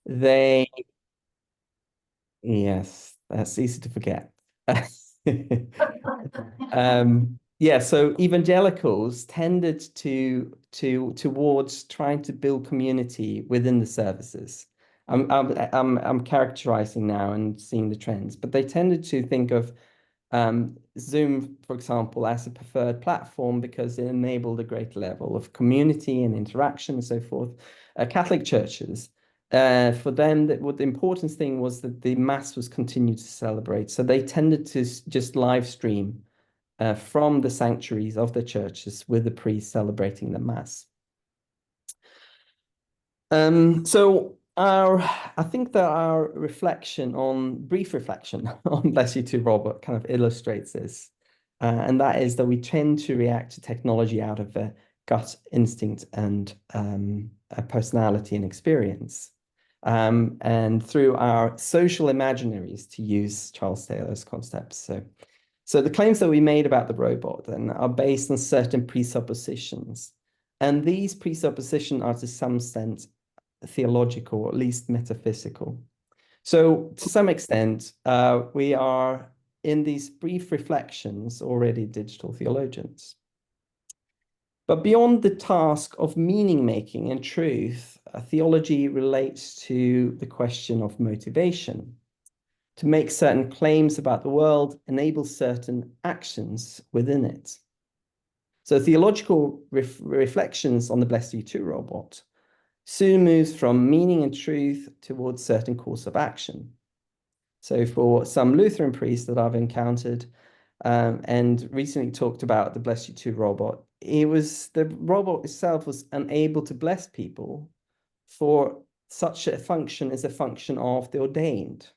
They, yes, that's easy to forget. Yeah, so evangelicals tended towards trying to build community within the services. I'm characterizing now and seeing the trends, but they tended to think of Zoom, for example, as a preferred platform because it enabled a great level of community and interaction and so forth. Catholic churches, for them, what the important thing was that the Mass was continued to celebrate. So they tended to just live stream from the sanctuaries of the churches with the priest celebrating the Mass. So I think that our brief reflection on Bless You Too, Robert, kind of illustrates this. And that is that we tend to react to technology out of a gut instinct and a personality and experience. And through our social imaginaries, to use Charles Taylor's concepts. So the claims that we made about the robot then are based on certain presuppositions. And these presuppositions are to some extent theological, or at least metaphysical. So to some extent, we are in these brief reflections already digital theologians. But beyond the task of meaning making and truth, theology relates to the question of motivation. To make certain claims about the world enables certain actions within it. So theological reflections on the Bless You Too robot soon moves from meaning and truth towards certain course of action. So for some Lutheran priests that I've encountered and recently talked about the Bless You Too robot, the robot itself was unable to bless people, for such a function is a function of the ordained.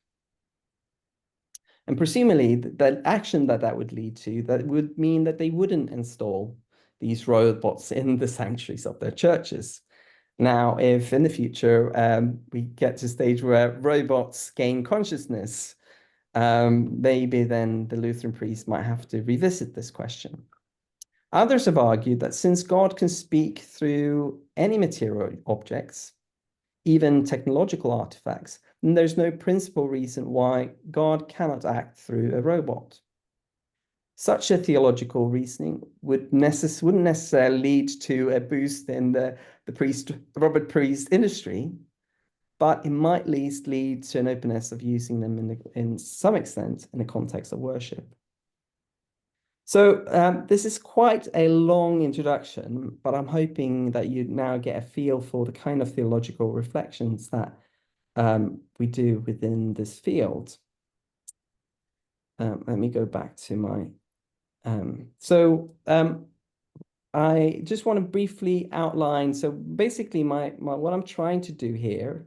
And presumably the action that would lead to, that would mean that they wouldn't install these robots in the sanctuaries of their churches. Now, if in the future we get to a stage where robots gain consciousness, maybe then the Lutheran priests might have to revisit this question. Others have argued that since God can speak through any material objects, even technological artifacts, then there's no principal reason why God cannot act through a robot. Such a theological reasoning wouldn't necessarily lead to a boost in the robot priest industry, but it might at least lead to an openness of using them in some extent in the context of worship. So this is quite a long introduction, but I'm hoping that you now get a feel for the kind of theological reflections that we do within this field. Let me go back to my... I just want to briefly outline. So basically, what I'm trying to do here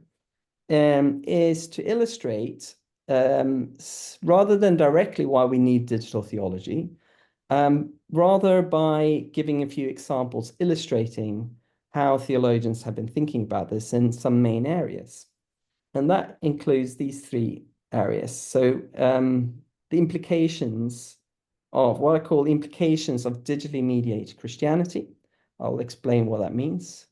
is to illustrate, rather than directly why we need digital theology, rather by giving a few examples illustrating how theologians have been thinking about this in some main areas. And that includes these three areas. So the implications of what I call implications of digitally mediated Christianity. I'll explain what that means.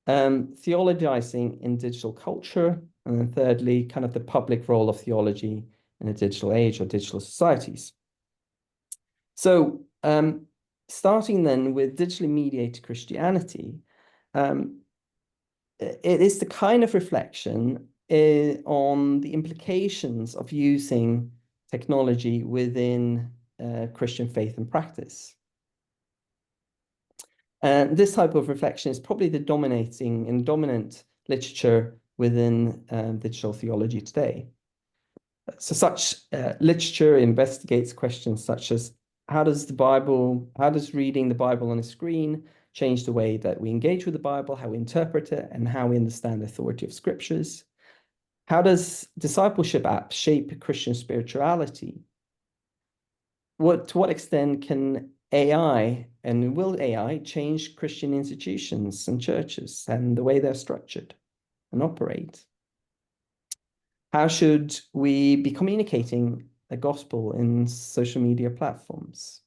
Theologizing in digital culture. And then thirdly, kind of the public role of theology in a digital age or digital societies. So starting then with digitally mediated Christianity, it is the kind of reflection on the implications of using technology within Christian faith and practice. And this type of reflection is probably the dominant literature within digital theology today. So such literature investigates questions such as how does reading the Bible on a screen change the way that we engage with the Bible, how we interpret it, and how we understand the authority of scriptures? How does discipleship apps shape Christian spirituality? To what extent can AI and will AI change Christian institutions and churches and the way they're structured and operate? How should we be communicating the gospel in social media platforms?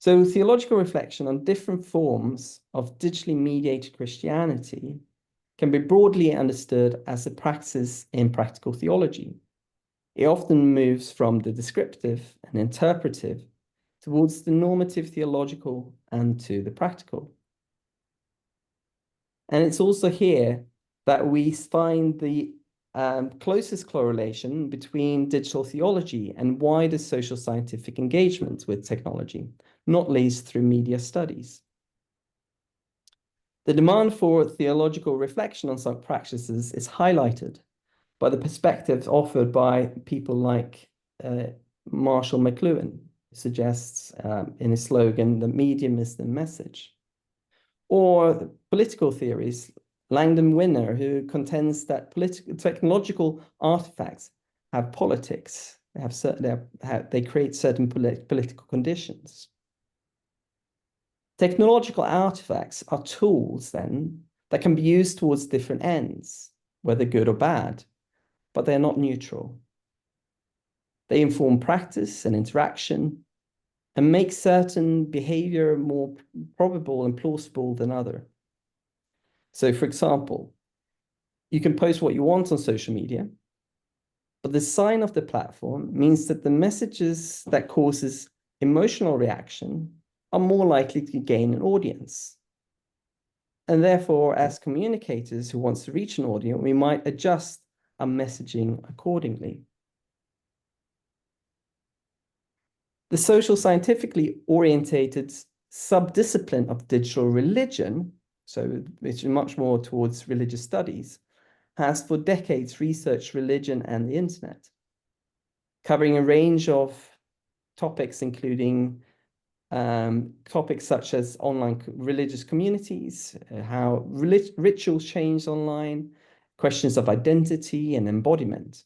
So theological reflection on different forms of digitally mediated Christianity can be broadly understood as a practice in practical theology. It often moves from the descriptive and interpretive towards the normative theological and to the practical. And it's also here that we find the closest correlation between digital theology and wider social scientific engagement with technology, not least through media studies. The demand for theological reflection on such practices is highlighted by the perspectives offered by people like Marshall McLuhan, who suggests in his slogan, "The medium is the message." Or political theories, Langdon Winner, who contends that technological artifacts have politics. They create certain political conditions. Technological artifacts are tools, then, that can be used towards different ends, whether good or bad, but they're not neutral. They inform practice and interaction and make certain behavior more probable and plausible than other. So, for example, you can post what you want on social media, but the sign of the platform means that the messages that causes emotional reaction are more likely to gain an audience. And therefore, as communicators who want to reach an audience, we might adjust our messaging accordingly. The social scientifically orientated subdiscipline of digital religion, so which is much more towards religious studies, has for decades researched religion and the internet, covering a range of topics, including topics such as online religious communities, how rituals change online, questions of identity and embodiment.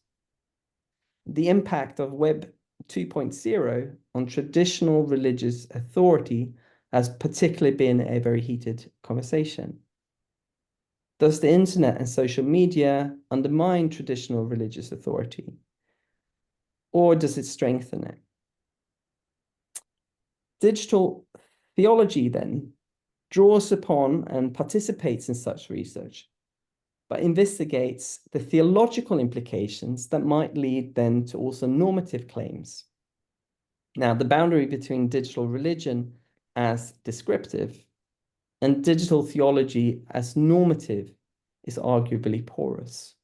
The impact of Web 2.0 on traditional religious authority has particularly been a very heated conversation. Does the internet and social media undermine traditional religious authority, or does it strengthen it? Digital theology then draws upon and participates in such research, but investigates the theological implications that might lead then to also normative claims. Now, the boundary between digital religion as descriptive and digital theology as normative is arguably porous.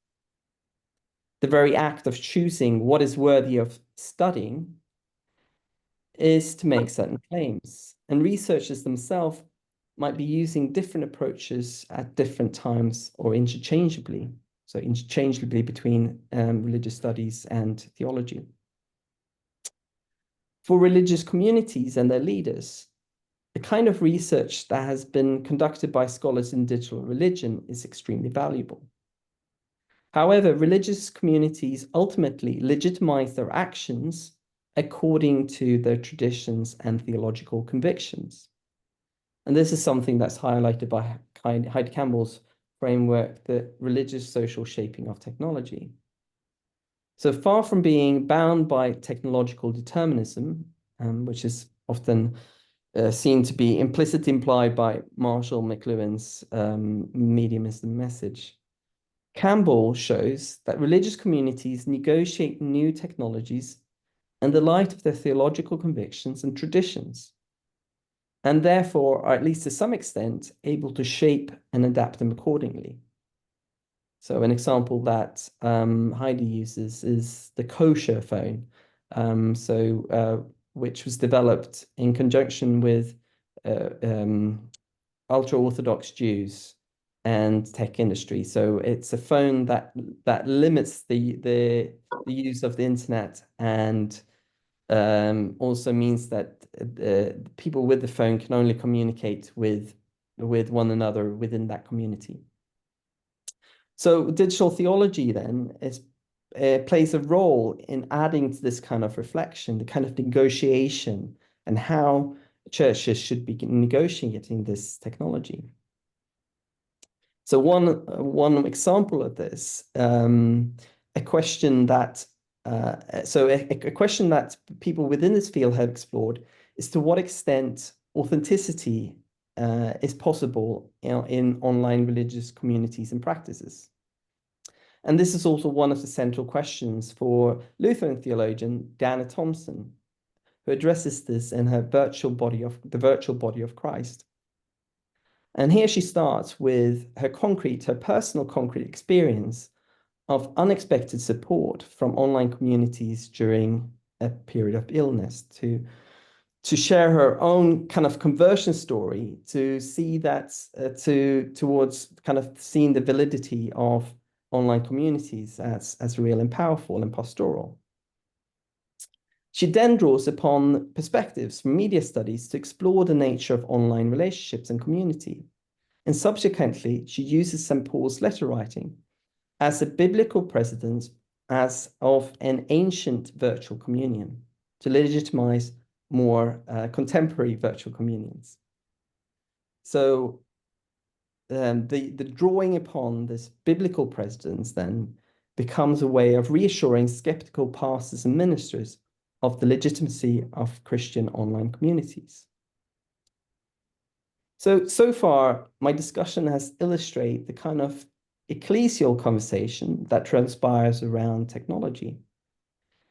The very act of choosing what is worthy of studying is to make certain claims, and researchers themselves might be using different approaches at different times or interchangeably, so interchangeably between religious studies and theology. For religious communities and their leaders, the kind of research that has been conducted by scholars in digital religion is extremely valuable. However, religious communities ultimately legitimize their actions according to their traditions and theological convictions. And this is something that's highlighted by Heidi Campbell's framework, the religious social shaping of technology. So far from being bound by technological determinism, which is often seen to be implicitly implied by Marshall McLuhan's medium is the message, Campbell shows that religious communities negotiate new technologies in the light of their theological convictions and traditions, and therefore are, at least to some extent, able to shape and adapt them accordingly. So an example that Heidi uses is the kosher phone, which was developed in conjunction with ultra-Orthodox Jews and tech industry. So it's a phone that limits the use of the internet, and also means that people with the phone can only communicate with one another within that community. So digital theology then plays a role in adding to this kind of reflection, the kind of negotiation, and how churches should be negotiating this technology. So one example of this, a question that people within this field have explored is to what extent authenticity is possible in online religious communities and practices. And this is also one of the central questions for Lutheran theologian Dana Thompson, who addresses this in her virtual body of Christ. And here she starts with her personal concrete experience of unexpected support from online communities during a period of illness, to share her own kind of conversion story, to see that towards kind of seeing the validity of online communities as real and powerful and pastoral. She then draws upon perspectives from media studies to explore the nature of online relationships and community. And subsequently, she uses St. Paul's letter writing as a biblical precedent as of an ancient virtual communion to legitimize more contemporary virtual communions. So the drawing upon this biblical precedence then becomes a way of reassuring skeptical pastors and ministers of the legitimacy of Christian online communities. So far, my discussion has illustrated the kind of ecclesial conversation that transpires around technology.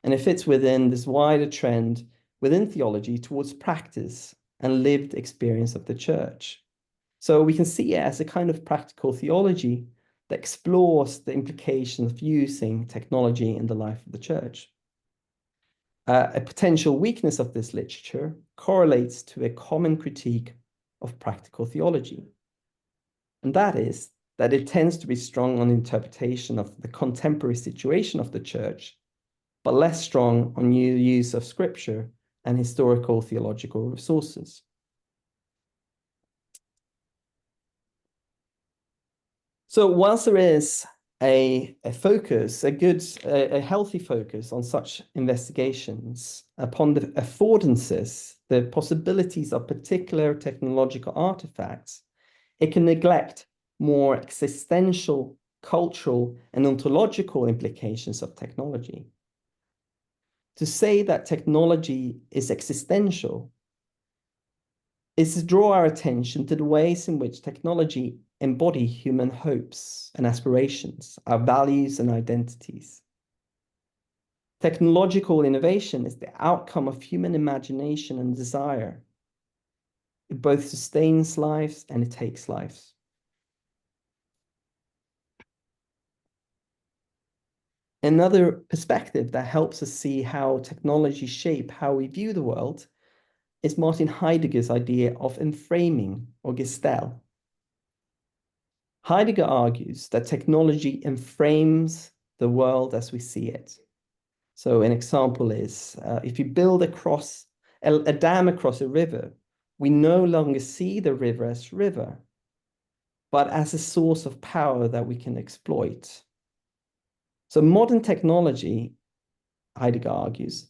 And it fits within this wider trend within theology towards practice and lived experience of the church. So we can see it as a kind of practical theology that explores the implications of using technology in the life of the church. A potential weakness of this literature correlates to a common critique of practical theology. And that is that it tends to be strong on interpretation of the contemporary situation of the church, but less strong on new use of scripture and historical theological resources. So whilst there is a healthy focus on such investigations upon the affordances, the possibilities of particular technological artifacts, it can neglect more existential, cultural, and ontological implications of technology. To say that technology is existential is to draw our attention to the ways in which technology embody human hopes and aspirations, our values and identities. Technological innovation is the outcome of human imagination and desire. It both sustains lives and it takes lives. Another perspective that helps us see how technology shape how we view the world is Martin Heidegger's idea of enframing or Gestell. Heidegger argues that technology enframes the world as we see it. So an example is, if you build a dam across a river, we no longer see the river as river, but as a source of power that we can exploit. So modern technology, Heidegger argues,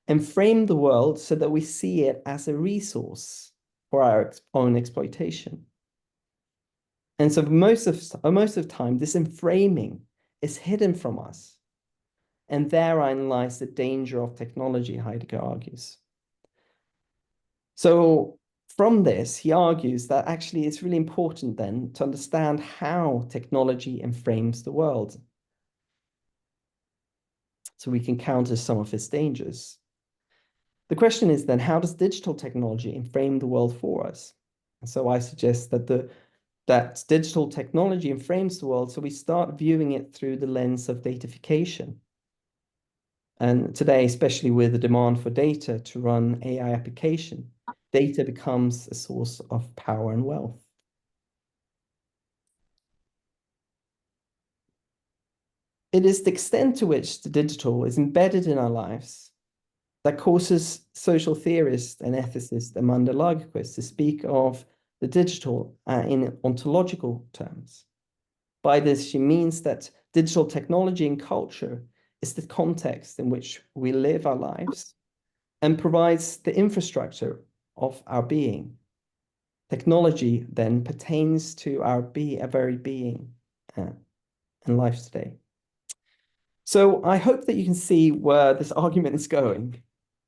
enframe the world so that we see it as a resource for our own exploitation. And so most of the time, this enframing is hidden from us. And therein lies the danger of technology, Heidegger argues. So from this, he argues that actually it's really important then to understand how technology enframes the world, so we can counter some of its dangers. The question is then, how does digital technology enframe the world for us? And so I suggest that that digital technology enframes the world, so we start viewing it through the lens of datafication. And today, especially with the demand for data to run AI application, data becomes a source of power and wealth. It is the extent to which the digital is embedded in our lives that causes social theorists and ethicists Amanda Lagerquist to speak of the digital in ontological terms. By this, she means that digital technology and culture is the context in which we live our lives and provides the infrastructure of our being. Technology then pertains to our very being in life today. So I hope that you can see where this argument is going.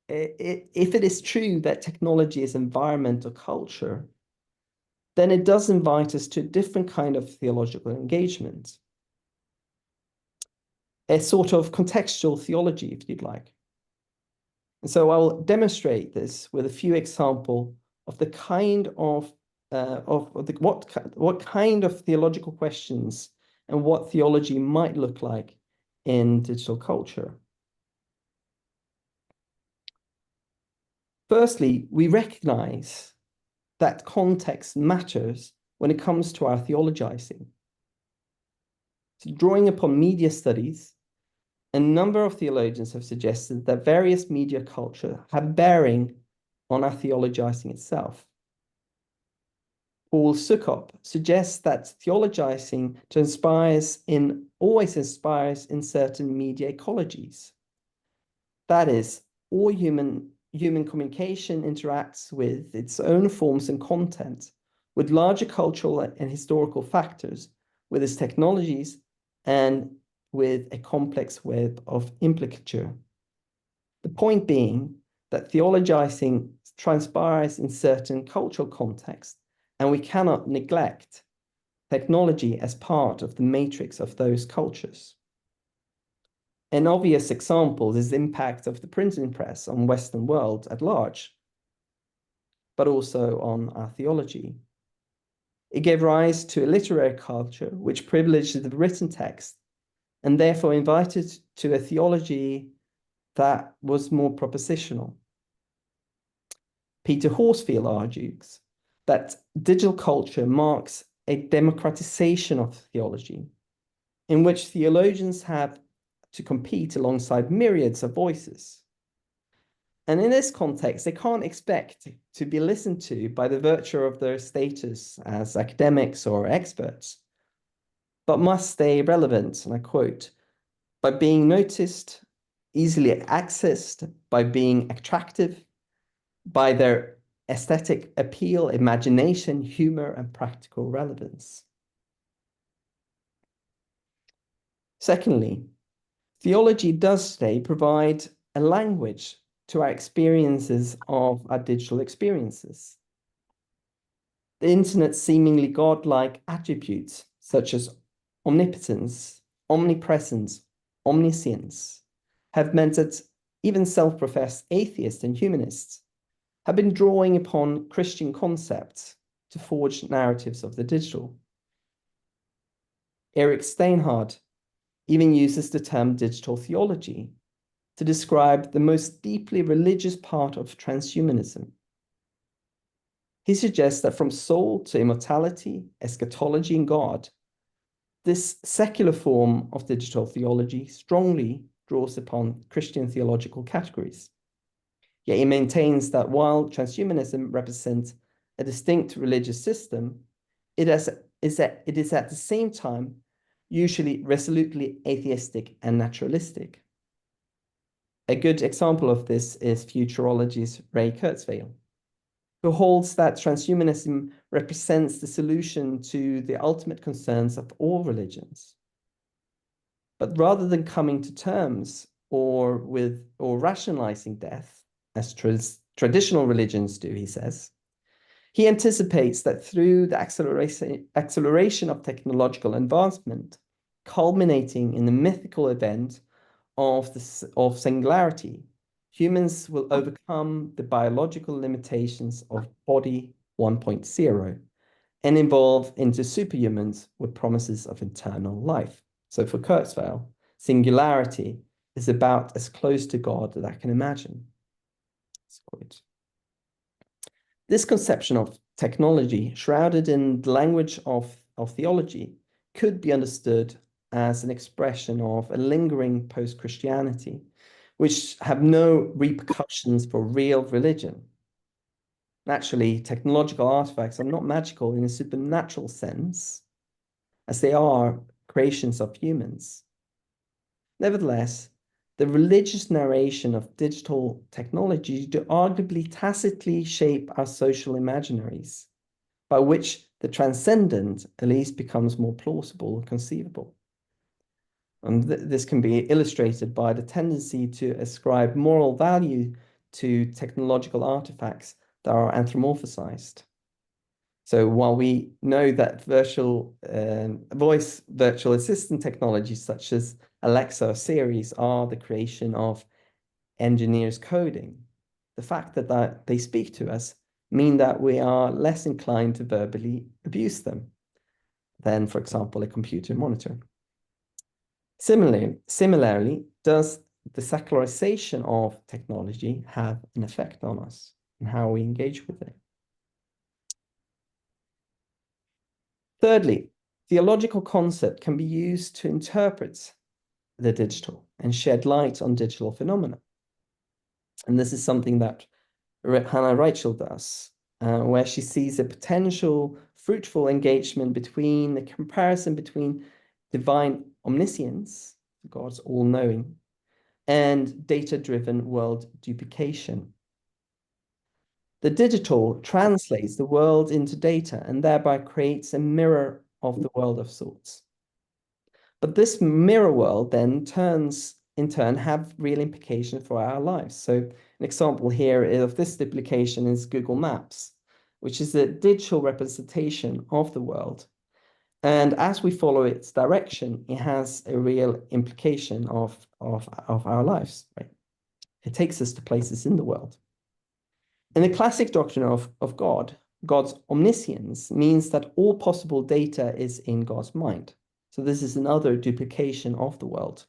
If it is true that technology is environment or culture, then it does invite us to a different kind of theological engagement, a sort of contextual theology, if you'd like. And so I'll demonstrate this with a few examples of the kind of what kind of theological questions and what theology might look like in digital culture. Firstly, we recognize that context matters when it comes to our theologizing. So drawing upon media studies, a number of theologians have suggested that various media culture have bearing on our theologizing itself. Paul Sukop suggests that theologizing always inspires in certain media ecologies. That is, all human communication interacts with its own forms and content, with larger cultural and historical factors, with its technologies, and with a complex web of implicature. The point being that theologizing transpires in certain cultural contexts, and we cannot neglect technology as part of the matrix of those cultures. An obvious example is the impact of the printing press on Western world at large, but also on our theology. It gave rise to a literary culture which privileged the written text and therefore invited to a theology that was more propositional. Peter Horsfield argues that digital culture marks a democratization of theology, in which theologians have to compete alongside myriads of voices. And in this context, they can't expect to be listened to by the virtue of their status as academics or experts, but must stay relevant, and I quote, by being noticed, easily accessed, by being attractive, by their aesthetic appeal, imagination, humor, and practical relevance. Secondly, theology does today provide a language to our experiences of our digital experiences. The internet's seemingly godlike attributes, such as omnipotence, omnipresence, omniscience, have meant that even self-professed atheists and humanists have been drawing upon Christian concepts to forge narratives of the digital. Eric Steinhardt even uses the term digital theology to describe the most deeply religious part of transhumanism. He suggests that from soul to immortality, eschatology, and God, this secular form of digital theology strongly draws upon Christian theological categories. Yet he maintains that while transhumanism represents a distinct religious system, it is at the same time usually resolutely atheistic and naturalistic. A good example of this is futurology's Ray Kurzweil, who holds that transhumanism represents the solution to the ultimate concerns of all religions. But rather than coming to terms or rationalizing death, as traditional religions do, he says, he anticipates that through the acceleration of technological advancement, culminating in the mythical event of singularity, humans will overcome the biological limitations of body 1.0 and evolve into superhumans with promises of eternal life. So for Kurzweil, singularity is about as close to God as I can imagine. This conception of technology, shrouded in the language of theology, could be understood as an expression of a lingering post-Christianity, which have no repercussions for real religion. Naturally, technological artifacts are not magical in a supernatural sense, as they are creations of humans. Nevertheless, the religious narration of digital technology do arguably tacitly shape our social imaginaries, by which the transcendent at least becomes more plausible and conceivable. And this can be illustrated by the tendency to ascribe moral value to technological artifacts that are anthropomorphized. So while we know that voice virtual assistant technologies such as Alexa or Siri are the creation of engineers coding, the fact that they speak to us mean that we are less inclined to verbally abuse them than, for example, a computer monitor. Similarly, does the secularization of technology have an effect on us and how we engage with it? Thirdly, theological concept can be used to interpret the digital and shed light on digital phenomena. And this is something that Hannah Rachel does, where she sees a potential fruitful engagement between the comparison between divine omniscience, God's all-knowing, and data-driven world duplication. The digital translates the world into data and thereby creates a mirror of the world of sorts. But this mirror world then in turn, have real implications for our lives. So an example here of this duplication is Google Maps, which is a digital representation of the world. And as we follow its direction, it has a real implication of our lives, right? It takes us to places in the world. In the classic doctrine of God, God's omniscience means that all possible data is in God's mind. So this is another duplication of the world.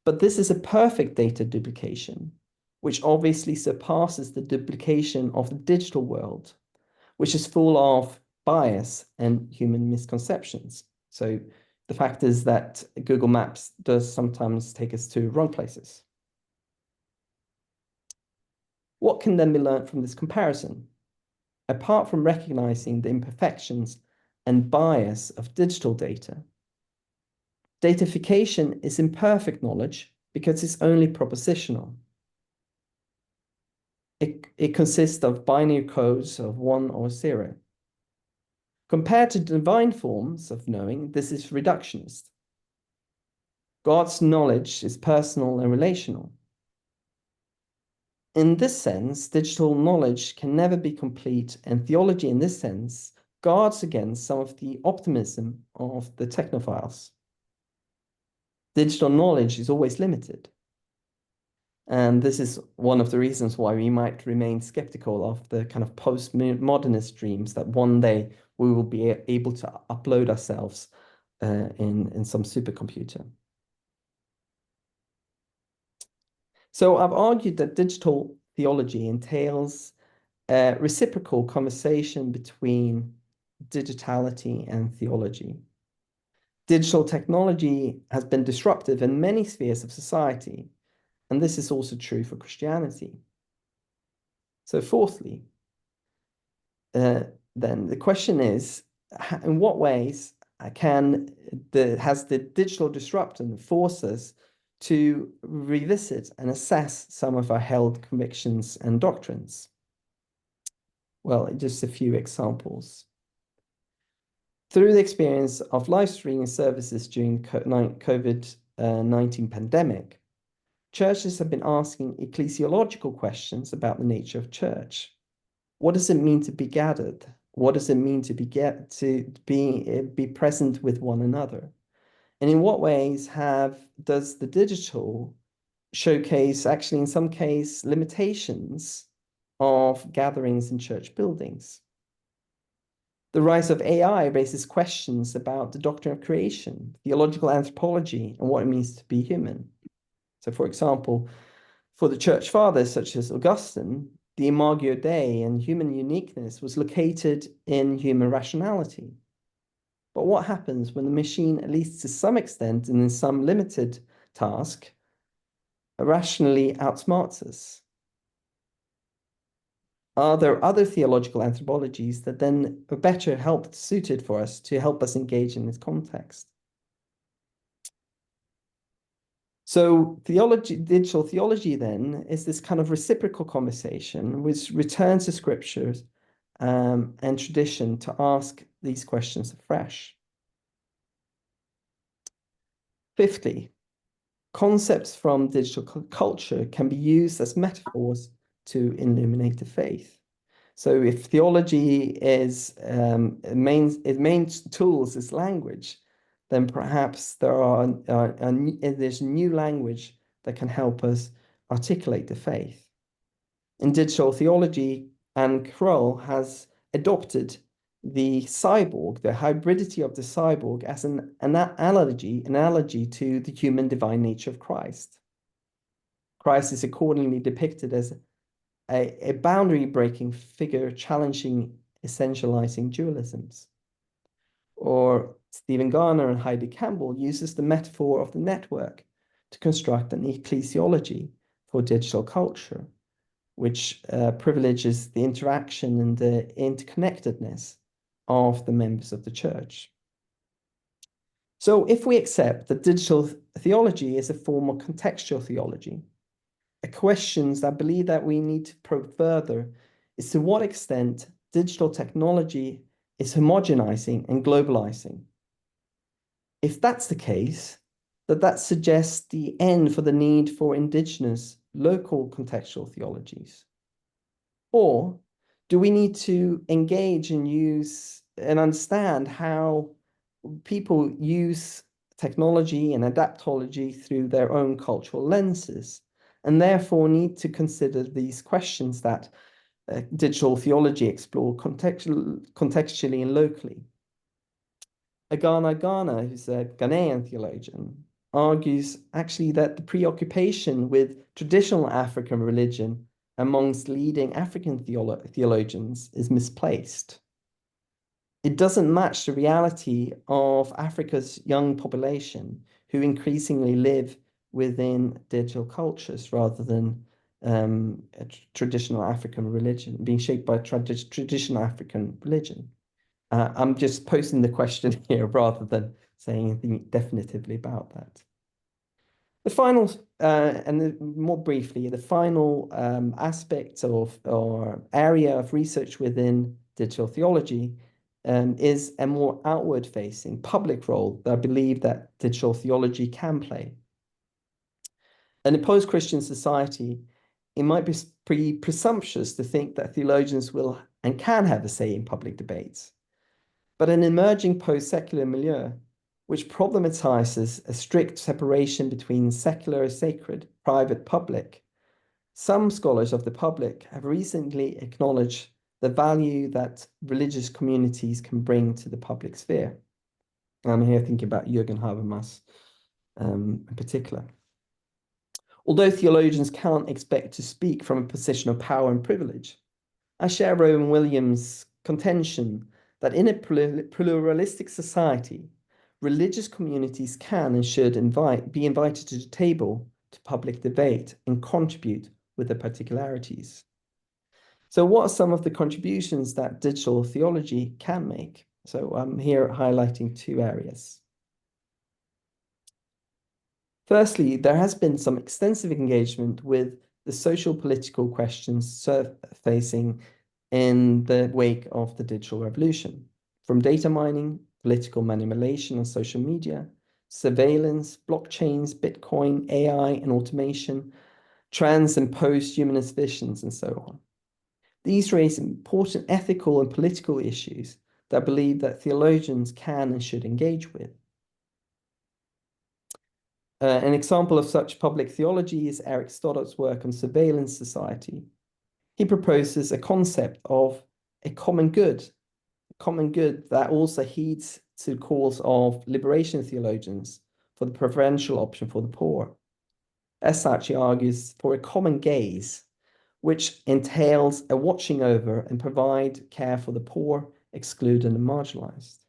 But this is a perfect data duplication, which obviously surpasses the duplication of the digital world, which is full of bias and human misconceptions. So the fact is that Google Maps does sometimes take us to wrong places. What can then be learned from this comparison? Apart from recognizing the imperfections and bias of digital data, datafication is imperfect knowledge because it's only propositional. It consists of binary codes of 1 or 0. Compared to divine forms of knowing, this is reductionist. God's knowledge is personal and relational. In this sense, digital knowledge can never be complete, and theology in this sense guards against some of the optimism of the technophiles. Digital knowledge is always limited. And this is one of the reasons why we might remain skeptical of the kind of postmodernist dreams that one day we will be able to upload ourselves in some supercomputer. So I've argued that digital theology entails a reciprocal conversation between digitality and theology. Digital technology has been disruptive in many spheres of society, and this is also true for Christianity. So fourthly, then the question is, in what ways has the digital disruption forced us to revisit and assess some of our held convictions and doctrines? Well, just a few examples. Through the experience of live streaming services during the COVID-19 pandemic, churches have been asking ecclesiological questions about the nature of church. What does it mean to be gathered? What does it mean to be present with one another? And in what ways does the digital showcase, actually in some case, limitations of gatherings in church buildings? The rise of AI raises questions about the doctrine of creation, theological anthropology, and what it means to be human. So, for example, for the church fathers such as Augustine, the imago Dei and human uniqueness was located in human rationality. But what happens when the machine, at least to some extent and in some limited task, rationally outsmarts us? Are there other theological anthropologies that then are better suited for us to help us engage in this context? So digital theology then is this kind of reciprocal conversation which returns to scriptures and tradition to ask these questions afresh. Fifthly, concepts from digital culture can be used as metaphors to illuminate the faith. So if theology is its main tools is language, then perhaps there's new language that can help us articulate the faith. In digital theology, Anne Kroll has adopted the cyborg, the hybridity of the cyborg, as an analogy to the human divine nature of Christ. Christ is accordingly depicted as a boundary-breaking figure challenging essentializing dualisms. Or Stephen Garner and Heidi Campbell uses the metaphor of the network to construct an ecclesiology for digital culture, which privileges the interaction and the interconnectedness of the members of the church. So if we accept that digital theology is a form of contextual theology, a question that I believe that we need to probe further is to what extent digital technology is homogenizing and globalizing. If that's the case, that suggests the end for the need for indigenous local contextual theologies. Or do we need to engage and use and understand how people use technology and adaptology through their own cultural lenses, and therefore need to consider these questions that digital theology explore contextually and locally? Agana, who's a Ghanaian theologian, argues actually that the preoccupation with traditional African religion amongst leading African theologians is misplaced. It doesn't match the reality of Africa's young population, who increasingly live within digital cultures rather than a traditional African religion, being shaped by traditional African religion. I'm just posing the question here rather than saying anything definitively about that. The final, more briefly, the final aspect of or area of research within digital theology is a more outward-facing public role that I believe that digital theology can play. In a post-Christian society, it might be presumptuous to think that theologians will and can have a say in public debates. But an emerging post-secular milieu, which problematizes a strict separation between secular, sacred, private, public, some scholars of the public have recently acknowledged the value that religious communities can bring to the public sphere. I'm here thinking about Jürgen Habermas in particular. Although theologians can't expect to speak from a position of power and privilege, I share Rowan Williams' contention that in a pluralistic society, religious communities can and should be invited to the table to public debate and contribute with their particularities. So what are some of the contributions that digital theology can make? So I'm here highlighting two areas. Firstly, there has been some extensive engagement with the social political questions surfacing in the wake of the digital revolution, from data mining, political manipulation on social media, surveillance, blockchains, Bitcoin, AI and automation, trans and post-humanist visions, and so on. These raise important ethical and political issues that I believe that theologians can and should engage with. An example of such public theology is Eric Stoddart's work on surveillance society. He proposes a concept of a common good that also heeds to calls of liberation theologians for the preferential option for the poor. As such, he argues for a common gaze, which entails a watching over and provide care for the poor, excluded and marginalized.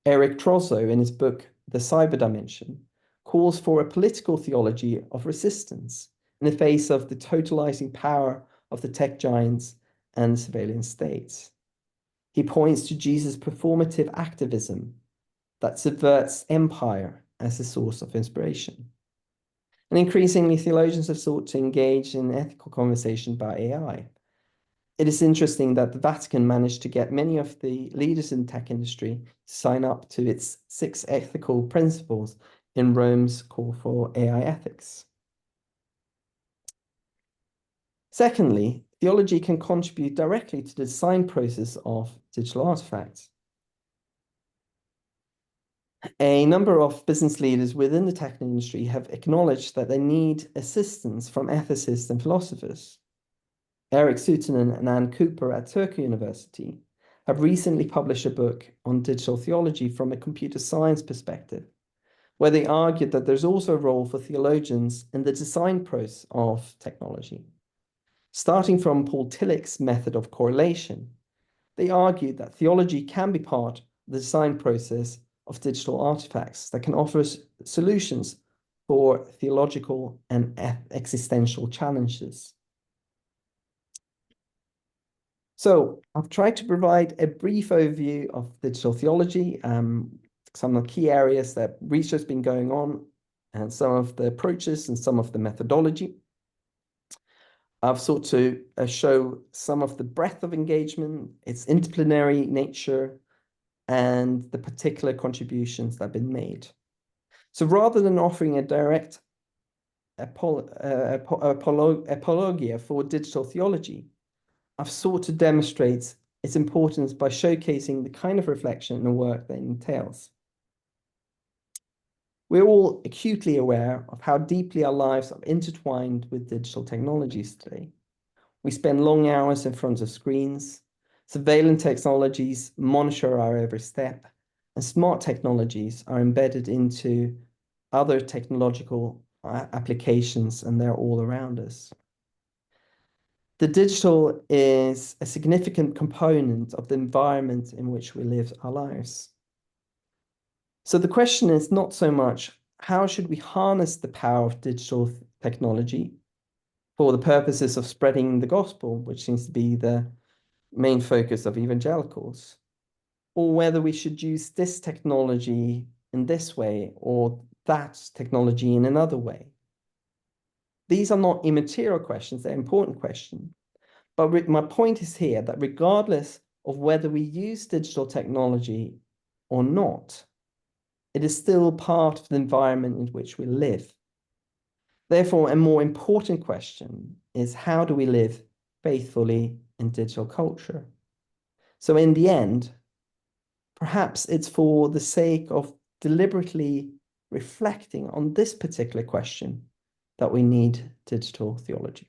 Eric Trozzo, in his book, The Cyber Dimension, calls for a political theology of resistance in the face of the totalizing power of the tech giants and surveillance states. He points to Jesus' performative activism that subverts empire as a source of inspiration. And increasingly, theologians have sought to engage in ethical conversation about AI. It is interesting that the Vatican managed to get many of the leaders in the tech industry to sign up to its 6 ethical principles in Rome's call for AI ethics. Secondly, theology can contribute directly to the design process of digital artifacts. A number of business leaders within the tech industry have acknowledged that they need assistance from ethicists and philosophers. Eric Sutunen and Ann Cooper at Tutor University have recently published a book on digital theology from a computer science perspective, where they argued that there's also a role for theologians in the design process of technology. Starting from Paul Tillich's method of correlation, they argued that theology can be part of the design process of digital artifacts that can offer solutions for theological and existential challenges. So I've tried to provide a brief overview of digital theology, some of the key areas that research has been going on, and some of the approaches and some of the methodology. I've sought to show some of the breadth of engagement, its interdisciplinary nature, and the particular contributions that have been made. So rather than offering a direct apologia for digital theology, I've sought to demonstrate its importance by showcasing the kind of reflection and work that it entails. We're all acutely aware of how deeply our lives are intertwined with digital technologies today. We spend long hours in front of screens. Surveillance technologies monitor our every step, and smart technologies are embedded into other technological applications, and they're all around us. The digital is a significant component of the environment in which we live our lives. So the question is not so much how should we harness the power of digital technology for the purposes of spreading the gospel, which seems to be the main focus of evangelicals, or whether we should use this technology in this way or that technology in another way. These are not immaterial questions, they're important questions. But my point is here that regardless of whether we use digital technology or not, it is still part of the environment in which we live. Therefore, a more important question is how do we live faithfully in digital culture? So in the end, perhaps it's for the sake of deliberately reflecting on this particular question that we need digital theology.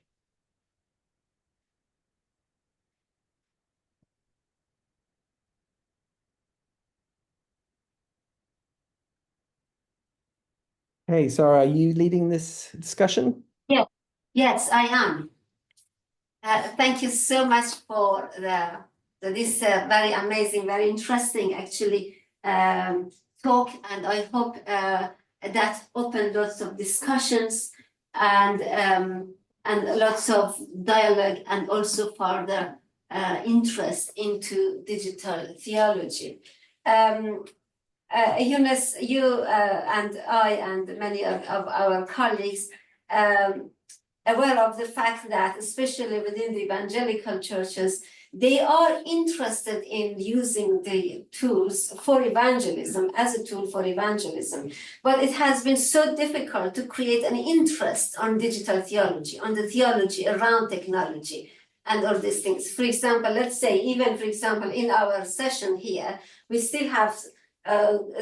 Hey, Sarah, are you leading this discussion? Yeah. Yes, I am. Thank you so much for this very amazing, very interesting, actually, talk. And I hope that opened lots of discussions and lots of dialogue, and also further interest into digital theology. Jonas, you and I and many of our colleagues aware of the fact that, especially within the evangelical churches, they are interested in using the tools for evangelism as a tool for evangelism. But it has been so difficult to create an interest on digital theology, on the theology around technology and all these things. For example, let's say, even for example, in our session here, we still have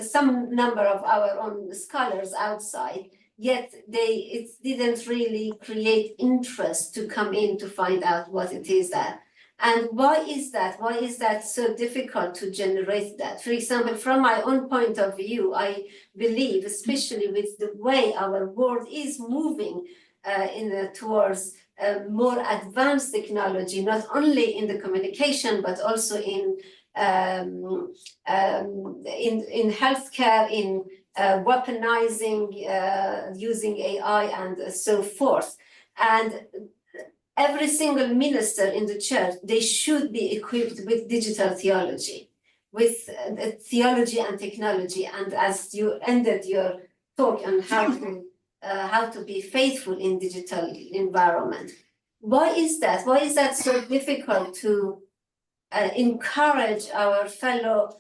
some number of our own scholars outside, yet it didn't really create interest to come in to find out what it is that. And why is that? Why is that so difficult to generate that? For example, from my own point of view, I believe, especially with the way our world is moving towards more advanced technology, not only in the communication, but also in healthcare, in weaponizing, using AI and so forth. And every single minister in the church, they should be equipped with digital theology, with theology and technology. And as you ended your talk on how to be faithful in digital environment, why is that? Why is that so difficult to encourage our fellow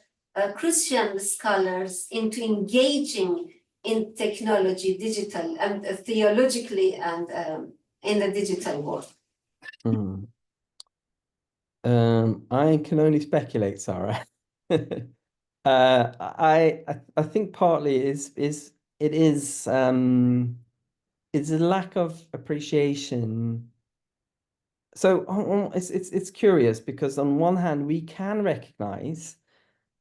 Christian scholars into engaging in technology, digital and theologically, and in the digital world? I can only speculate, Sarah. I think partly it's a lack of appreciation. So it's curious because on one hand we can recognize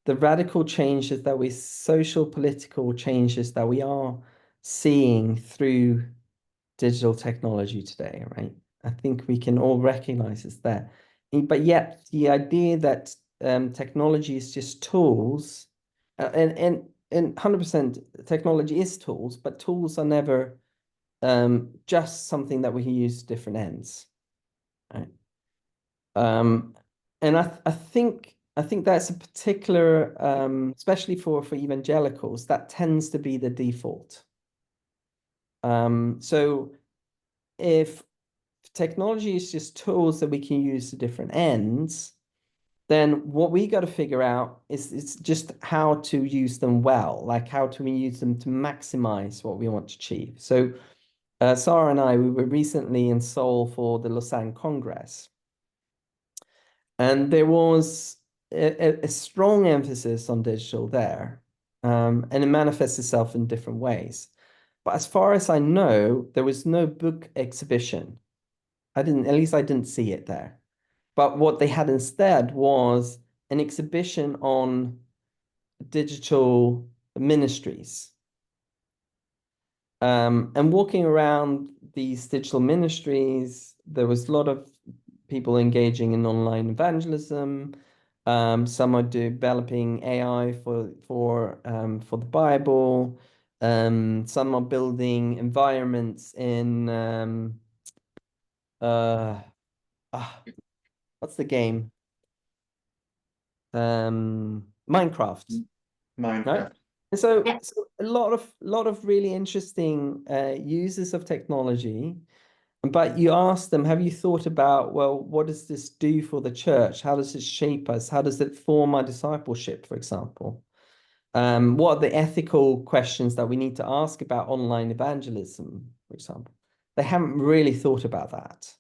the radical changes that social political changes that we are seeing through digital technology today, right? I think we can all recognize it's there. But yet the idea that technology is just tools, and 100% technology is tools, but tools are never just something that we can use to different ends, right? And I think that's a particular, especially for evangelicals, that tends to be the default. So if technology is just tools that we can use to different ends, then what we got to figure out is just how to use them well, like how do we use them to maximize what we want to achieve. So Sarah and I, we were recently in Seoul for the Lausanne Congress, and there was a strong emphasis on digital there, and it manifests itself in different ways. But as far as I know, there was no book exhibition. At least I didn't see it there. But what they had instead was an exhibition on digital ministries. And walking around these digital ministries, there was a lot of people engaging in online evangelism. Some are developing AI for the Bible. Some are building environments in what's the game? Minecraft. Right? And so a lot of really interesting uses of technology. But you ask them, have you thought about, well, what does this do for the church? How does it shape us? How does it form our discipleship, for example? What are the ethical questions that we need to ask about online evangelism, for example? They haven't really thought about that.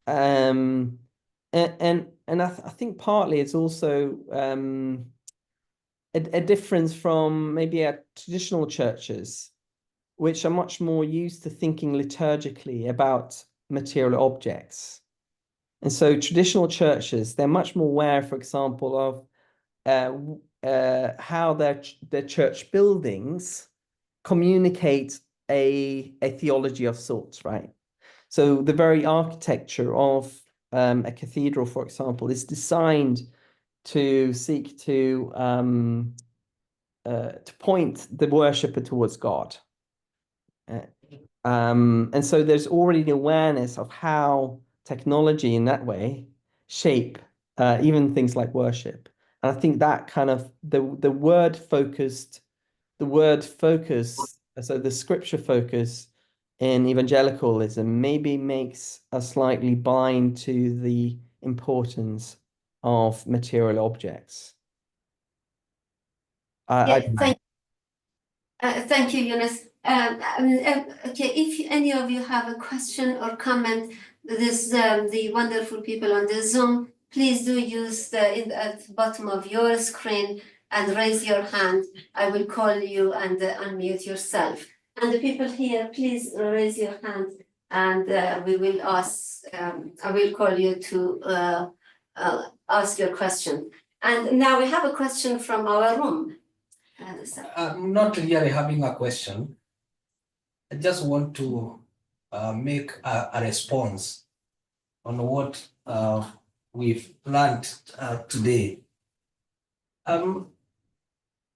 And I think partly it's also a difference from maybe our traditional churches, which are much more used to thinking liturgically about material objects. And so traditional churches, they're much more aware, for example, of how their church buildings communicate a theology of sorts, right? So the very architecture of a cathedral, for example, is designed to seek to point the worshipper towards God. And so there's already the awareness of how technology in that way shape even things like worship. And I think that kind of the word focus, so the scripture focus in evangelicalism maybe makes us slightly blind to the importance of material objects. Thank you, Jonas. Okay, if any of you have a question or comment, the wonderful people on the Zoom, please do use at the bottom of your screen and raise your hand. I will call you and unmute yourself. And the people here, please raise your hand, and we will ask. I will call you to ask your question. And now we have a question from our room. I'm not really having a question. I just want to make a response on what we've learned today.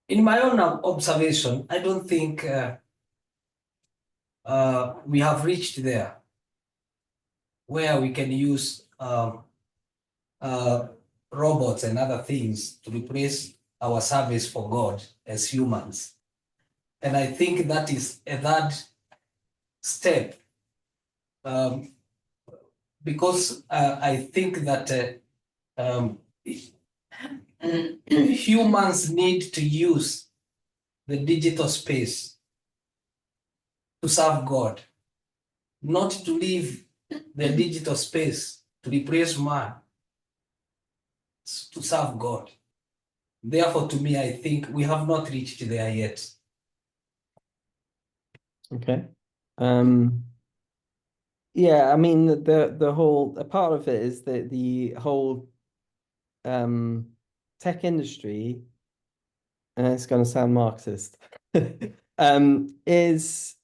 In my own observation, I don't think we have reached there where we can use robots and other things to replace our service for God as humans. And I think that is a third step, because I think that humans need to use the digital space to serve God, not to leave the digital space to replace man. to serve God. Therefore, to me, I think we have not reached there yet. Okay. Yeah, I mean the whole a part of it is that the whole tech industry, and it's going to sound Marxist, is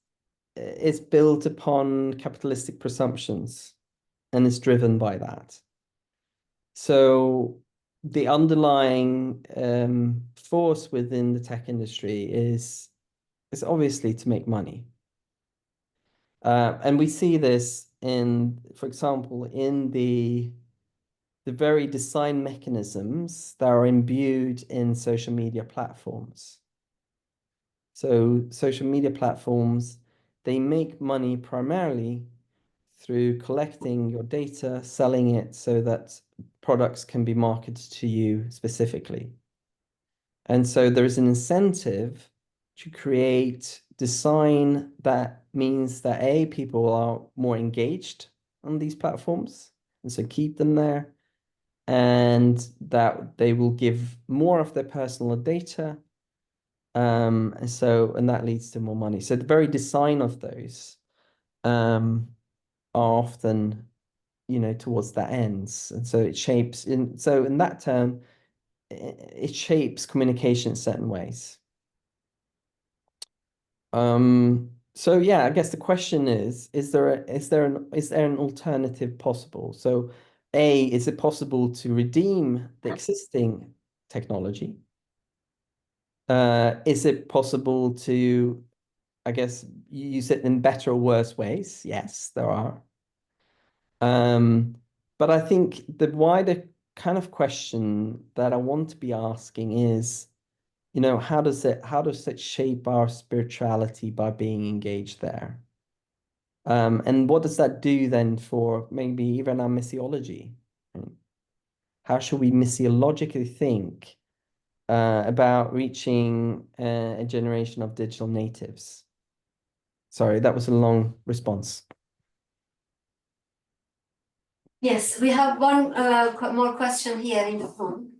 built upon capitalistic presumptions and is driven by that. So the underlying force within the tech industry is obviously to make money. And we see this in, for example, in the very design mechanisms that are imbued in social media platforms. So social media platforms, they make money primarily through collecting your data, selling it so that products can be marketed to you specifically. And so there's an incentive to create design that means that A, people are more engaged on these platforms, and so keep them there, and that they will give more of their personal data. And that leads to more money. So the very design of those are often, towards that ends. And so it shapes in that term, it shapes communication in certain ways. So yeah, I guess the question is there an alternative possible? So A, is it possible to redeem the existing technology? Is it possible to, I guess, use it in better or worse ways? Yes, there are. But I think the wider kind of question that I want to be asking is, how does it shape our spirituality by being engaged there? And what does that do then for maybe even our missiology? How should we missiologically think about reaching a generation of digital natives? Sorry, that was a long response. Yes, we have one more question here in the phone.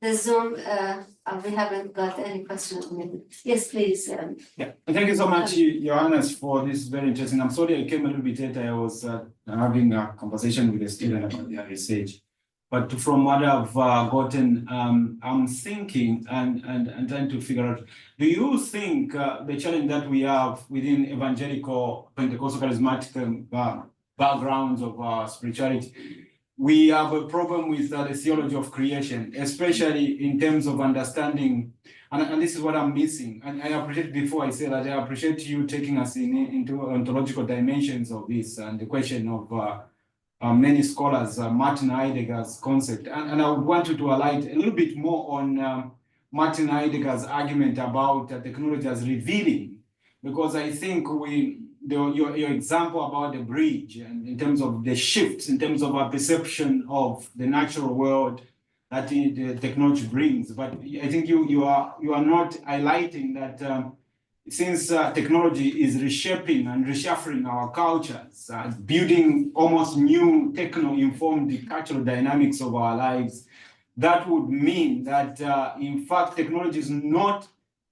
The Zoom, we haven't got any questions on it. Yes, please. Yeah, thank you so much, Johannes, for this very interesting. I'm sorry I came a little bit later. I was having a conversation with a student about their research. But from what I've gotten, I'm thinking and trying to figure out, do you think the challenge that we have within evangelical, Pentecostal, charismatic backgrounds of spirituality, we have a problem with the theology of creation, especially in terms of understanding, and this is what I'm missing. And I appreciate, before I say that, I appreciate you taking us into ontological dimensions of this and the question of many scholars, Martin Heidegger's concept. And I would want you to highlight a little bit more on Martin Heidegger's argument about technology as revealing, because I think your example about the bridge and in terms of the shifts, in terms of our perception of the natural world that the technology brings. But I think you are not highlighting that since technology is reshaping and reshuffling our cultures, building almost new techno-informed cultural dynamics of our lives, that would mean that in fact technology is not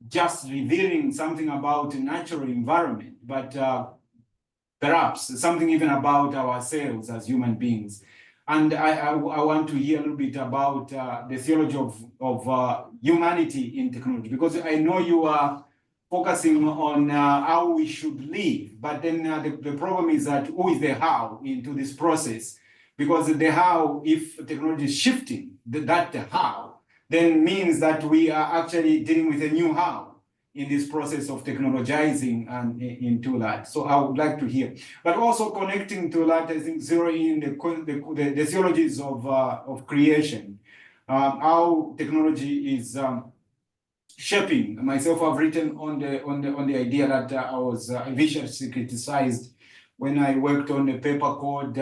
just revealing something about the natural environment, but perhaps something even about ourselves as human beings. And I want to hear a little bit about the theology of humanity in technology, because I know you are focusing on how we should live, but then the problem is that who is the how into this process? Because the how, if technology is shifting, that how, then means that we are actually dealing with a new how in this process of technologizing and into that. So I would like to hear, but also connecting to that, I think zeroing in the theologies of creation, how technology is shaping. Myself, I've written on the idea that I was viciously criticized when I worked on a paper called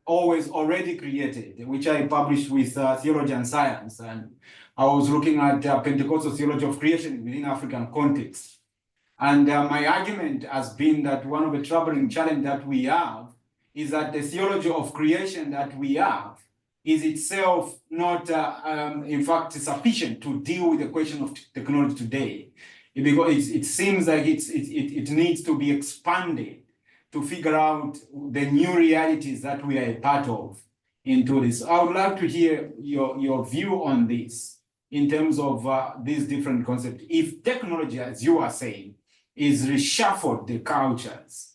Always Already Created, which I published with Theology and Science. And I was looking at Pentecostal theology of creation within African context. And my argument has been that one of the troubling challenges that we have is that the theology of creation that we have is itself not, in fact, sufficient to deal with the question of technology today, because it seems like it needs to be expanded to figure out the new realities that we are a part of into this. I would like to hear your view on this in terms of these different concepts. If technology, as you are saying, is reshuffled the cultures,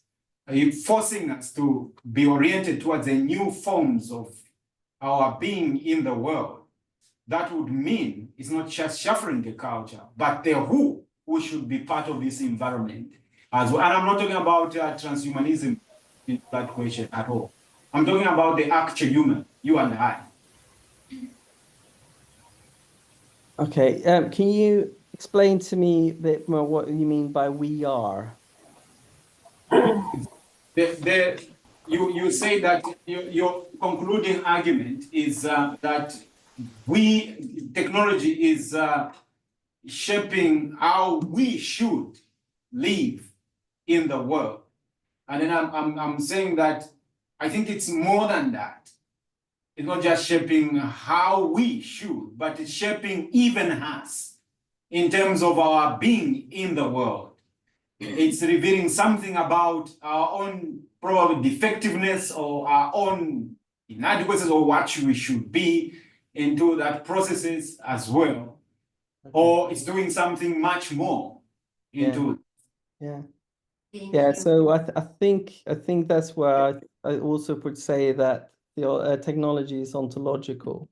forcing us to be oriented towards the new forms of our being in the world, that would mean it's not just shuffling the culture, but the who should be part of this environment as well. And I'm not talking about transhumanism in that question at all. I'm talking about the actual human, you and I. Okay, can you explain to me a bit more what you mean by we are? You say that your concluding argument is that technology is shaping how we should live in the world. And then I'm saying that I think it's more than that. It's not just shaping how we should, but it's shaping even us in terms of our being in the world. It's revealing something about our own probably defectiveness or our own inadequacies or what we should be into that processes as well. Okay. Or it's doing something much more into Yeah, so I think that's where I also would say that the technology is ontological.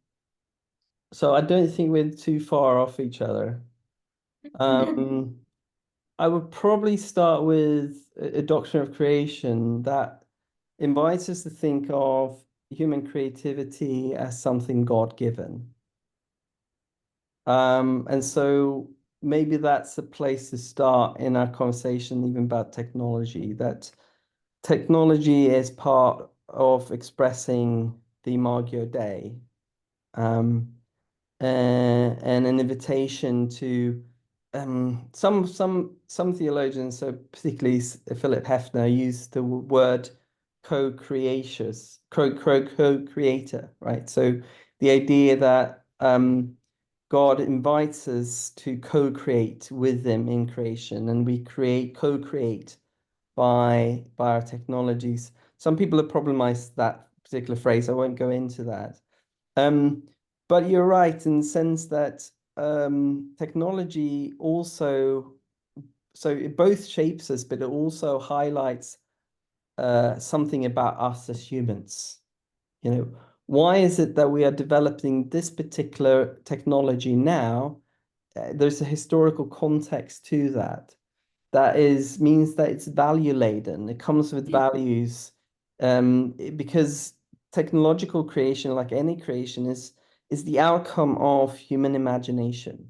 So I don't think we're too far off each other. I would probably start with a doctrine of creation that invites us to think of human creativity as something God-given. And so maybe that's a place to start in our conversation even about technology, that technology is part of expressing the Imago Dei, and an invitation to some theologians, so particularly Philip Hefner, use the word co-creator, right? So the idea that God invites us to co-create with him in creation, and we co-create by our technologies. Some people have problematized that particular phrase. I won't go into that. But you're right in the sense that technology also, so it both shapes us, but it also highlights something about us as humans. You know, why is it that we are developing this particular technology now? There's a historical context to that. That means that it's value laden. It comes with values, because technological creation, like any creation, is the outcome of human imagination.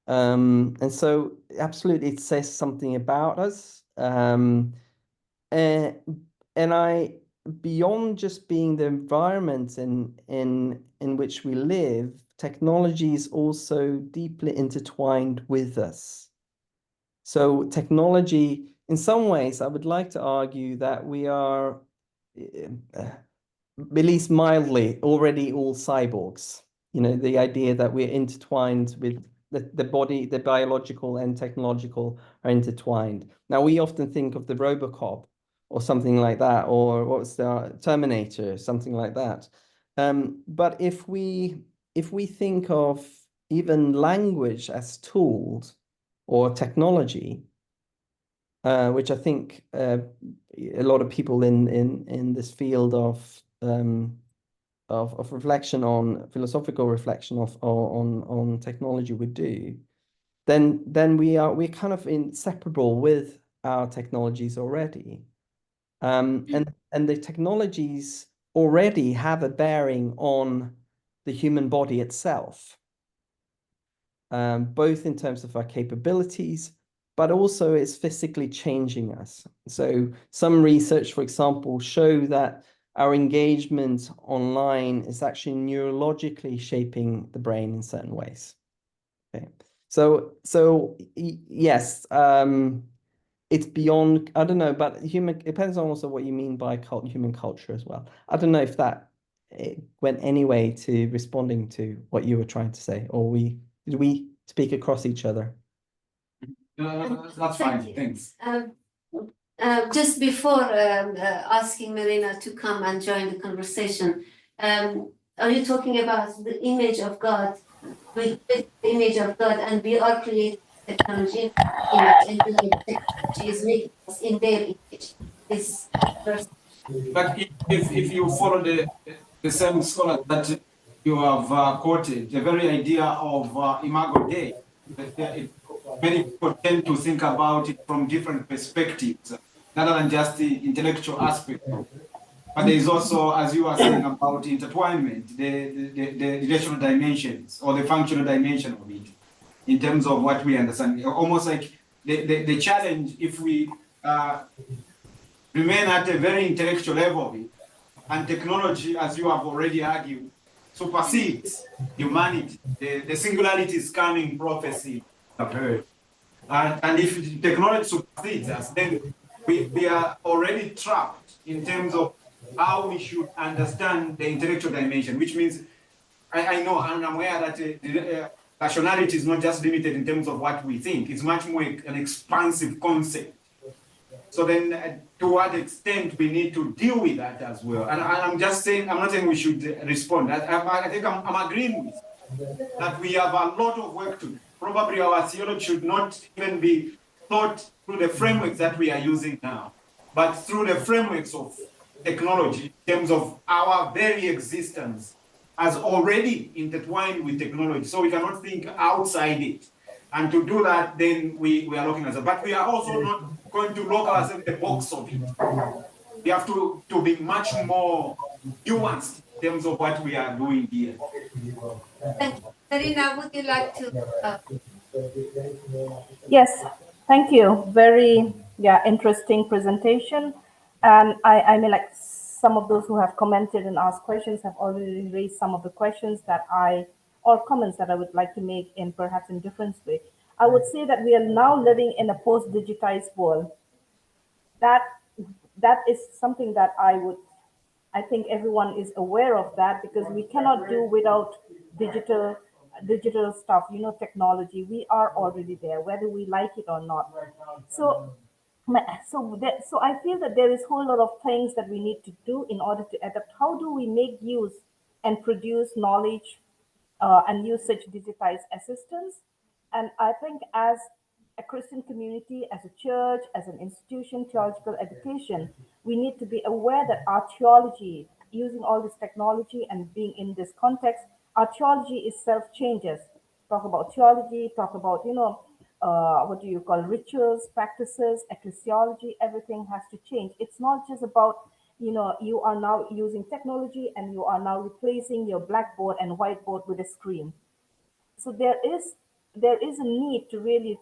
And so absolutely it says something about us. And beyond just being the environment in which we live, technology is also deeply intertwined with us. So technology, in some ways, I would like to argue that we are, at least mildly, already all cyborgs. You know, the idea that we're intertwined with the body, the biological and technological are intertwined. Now, we often think of the Robocop or something like that, or what's the Terminator, something like that. But if we think of even language as tools or technology, which I think a lot of people in this field of reflection on philosophical reflection on technology would do, then we're kind of inseparable with our technologies already, and the technologies already have a bearing on the human body itself, both in terms of our capabilities, but also it's physically changing us. So some research, for example, show that our engagement online is actually neurologically shaping the brain in certain ways. Okay, so yes, it's beyond, I don't know, but it depends on also what you mean by human culture as well. I don't know if that it went anyway to responding to what you were trying to say, or did we speak across each other? That's fine, thanks. Just before asking Marina to come and join the conversation, are you talking about the image of God? We create the image of God, and we are creating technology image, and technology is making us in their image. This verse. But if you follow the same scholar that you have quoted, the very idea of imago Dei, many people tend to think about it from different perspectives, rather than just the intellectual aspect. But there is also, as you are saying, about intertwinement, the relational dimensions or the functional dimension of it, in terms of what we understand. Almost like the challenge, if we remain at a very intellectual level of it, and technology, as you have already argued, supersedes humanity. The singularity is coming prophecy, I've heard. And if technology supersedes us, then we are already trapped in terms of how we should understand the intellectual dimension, which means I know and I'm aware that rationality is not just limited in terms of what we think, it's much more an expansive concept. So then to what extent we need to deal with that as well. And I'm just saying, I'm not saying we should respond. I think I'm agreeing with that we have a lot of work to do. Probably our theology should not even be thought through the frameworks that we are using now, but through the frameworks of technology in terms of our very existence as already intertwined with technology. So we cannot think outside it. And to do that, then we are looking at it. But we are also not going to lock ourselves in the box of it. We have to be much more nuanced in terms of what we are doing here. Thank you. Marina, would you like to? Yes, thank you. Very, interesting presentation. And I mean, like some of those who have commented and asked questions have already raised some of the questions or comments that I would like to make in perhaps in different way. I would say that we are now living in a post-digitized world. That is something that I think everyone is aware of that, because we cannot do without digital stuff, technology. We are already there, whether we like it or not. So so I feel that there is a whole lot of things that we need to do in order to adapt. How do we make use and produce knowledge and use such digitized assistance? And I think as a Christian community, as a church, as an institution, theological education, we need to be aware that our theology, using all this technology and being in this context, our theology itself changes. Talk about theology, talk about, what do you call rituals, practices, ecclesiology, everything has to change. It's not just about, you are now using technology and you are now replacing your blackboard and whiteboard with a screen. So there is a need to really